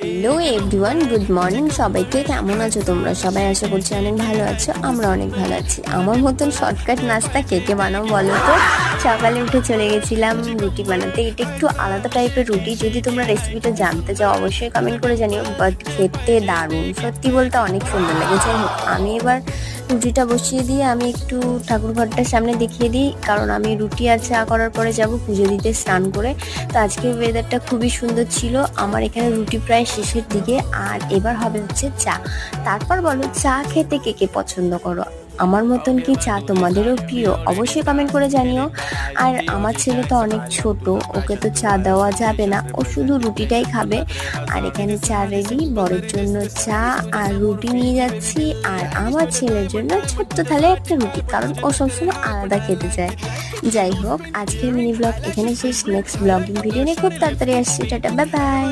Hello everyone, good morning সবাইকে। কেমন আছো তোমরা সবাই? আশা করছি অনেক ভালো আছো। আমরা অনেক ভালো আছি। আমার মতন শর্টকাট নাস্তা কে কে বানাও বলো তো? সকালে উঠে চলে গেছিলাম রুটি বানাতে। এটা একটু আলাদা টাইপের রুটি। যদি তোমরা রেসিপিটা জানতে চাও অবশ্যই কমেন্ট করে জানিও। বাট খেতে দারুণ, সত্যি বলতে অনেক সুন্দর লাগে। যাই হোক, আমি এবার রুটিটা বসিয়ে দিয়ে আমি একটু ঠাকুর ঘরটার সামনে দেখিয়ে দিই, কারণ আমি রুটি আর চা করার পরে যাব পুজো দিতে স্নান করে। তো আজকে ওয়েদারটা খুবই সুন্দর ছিল। আমার এখানে রুটি প্রায় শেষের দিকে, আর এবার হবে হচ্ছে চা। তারপর বলো, চা খেতে কে কে পছন্দ করো? আমার মতন কি চা তোমাদেরও প্রিয়? অবশ্যই কমেন্ট করে জানিও। আর আমার ছেলে তো অনেক ছোট, ওকে তো চা দেওয়া যাবে না, ও শুধু রুটিটাই খাবে। আর এখানে চা রেডি, বরের জন্য চা আর রুটি নিয়ে যাচ্ছি, আর আমার ছেলের জন্য ছোট্ট থালে একটা রুটি, কারণ ও সবসময় আলাদা খেতে চায়। যাই হোক, আজকের মিনি ব্লগ এখানে শেষ। নেক্সট ব্লগিং ভিডিও নিয়ে খুব তাড়াতাড়ি আসছি। Tata, bye bye.